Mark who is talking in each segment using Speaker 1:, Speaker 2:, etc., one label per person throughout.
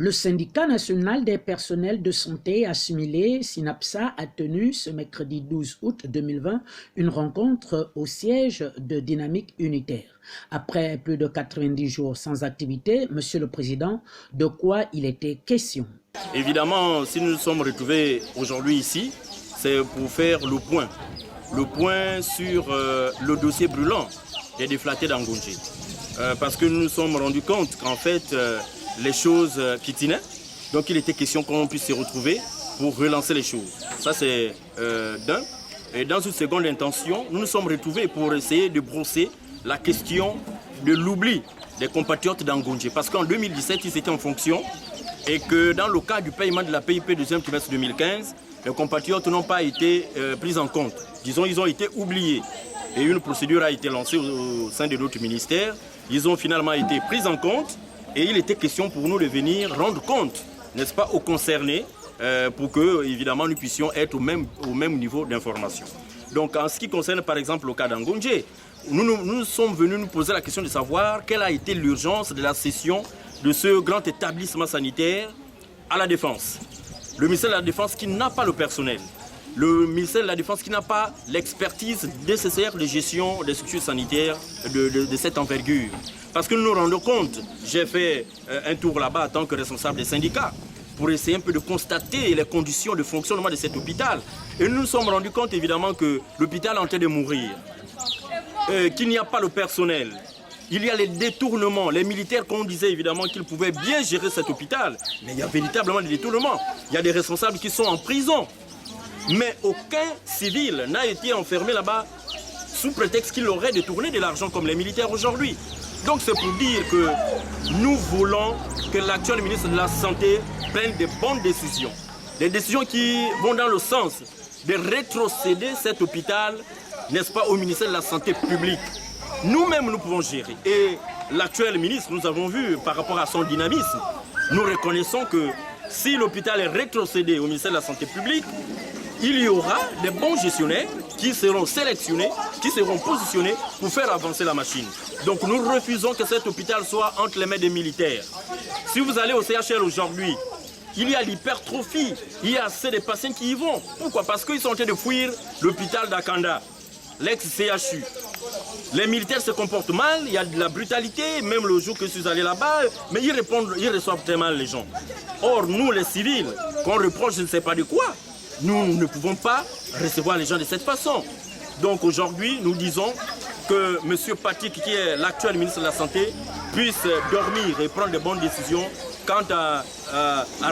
Speaker 1: Le syndicat national des personnels de santé assimilés, SYNAPSA, a tenu ce mercredi 12 août 2020 une rencontre au siège de Dynamique Unitaire. Après plus de 90 jours sans activité, Monsieur le Président, de quoi il était question?
Speaker 2: Évidemment, si nous nous sommes retrouvés aujourd'hui ici, c'est pour faire le point sur le dossier brûlant des déflatés d'Angondjé. Parce que nous nous sommes rendus compte qu'en fait, les choses pitinaient. Donc il était question qu'on puisse se retrouver pour relancer les choses. Ça c'est d'un. Et dans une seconde intention, nous nous sommes retrouvés pour essayer de brosser la question de l'oubli des compatriotes d'Angondjé. Parce qu'en 2017, ils étaient en fonction et que dans le cas du paiement de la PIP deuxième trimestre 2015, les compatriotes n'ont pas été pris en compte. Disons, ils ont été oubliés. Et une procédure a été lancée au sein de notre ministère. Ils ont finalement été pris en compte. Et il était question pour nous de venir rendre compte, n'est-ce pas, aux concernés, pour que, évidemment, nous puissions être au même niveau d'information. Donc, en ce qui concerne, par exemple, le cas d'Angondjé, nous sommes venus nous poser la question de savoir quelle a été l'urgence de la cession de ce grand établissement sanitaire à la Défense. Le ministère de la Défense qui n'a pas le personnel. Le ministère de la Défense qui n'a pas l'expertise nécessaire de gestion des structures sanitaires de cette envergure. Parce que nous nous rendons compte, j'ai fait un tour là-bas en tant que responsable des syndicats pour essayer un peu de constater les conditions de fonctionnement de cet hôpital. Et nous nous sommes rendus compte évidemment que l'hôpital est en train de mourir, qu'il n'y a pas le personnel. Il y a les détournements, les militaires qu'on disait évidemment qu'ils pouvaient bien gérer cet hôpital, mais il y a véritablement des détournements. Il y a des responsables qui sont en prison. Mais aucun civil n'a été enfermé là-bas sous prétexte qu'il aurait détourné de l'argent comme les militaires aujourd'hui. Donc c'est pour dire que nous voulons que l'actuel ministre de la Santé prenne de bonnes décisions. Des décisions qui vont dans le sens de rétrocéder cet hôpital, n'est-ce pas, au ministère de la Santé publique. Nous-mêmes, nous pouvons gérer. Et l'actuel ministre, nous avons vu par rapport à son dynamisme, nous reconnaissons que si l'hôpital est rétrocédé au ministère de la Santé publique, il y aura des bons gestionnaires qui seront sélectionnés, qui seront positionnés pour faire avancer la machine. Donc nous refusons que cet hôpital soit entre les mains des militaires. Si vous allez au CHR aujourd'hui, il y a l'hypertrophie, il y a assez de patients qui y vont. Pourquoi? Parce qu'ils sont en train de fuir l'hôpital d'Akanda, l'ex-CHU. Les militaires se comportent mal, il y a de la brutalité, même le jour que je suis allé là-bas, mais ils reçoivent très mal les gens. Or, nous les civils, qu'on reproche je ne sais pas de quoi, nous ne pouvons pas recevoir les gens de cette façon. Donc aujourd'hui, nous disons que M. Patrick, qui est l'actuel ministre de la Santé, puisse dormir et prendre de bonnes décisions quant à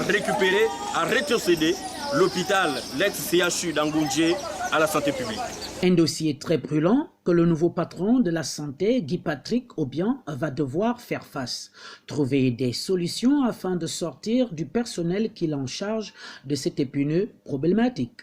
Speaker 2: récupérer, à rétrocéder l'hôpital, l'ex-CHU d'Angondjé à la santé publique.
Speaker 1: Un dossier très brûlant que le nouveau patron de la santé, Guy Patrick Obiang, va devoir faire face. Trouver des solutions afin de sortir du personnel qu'il en charge de cette épineuse problématique.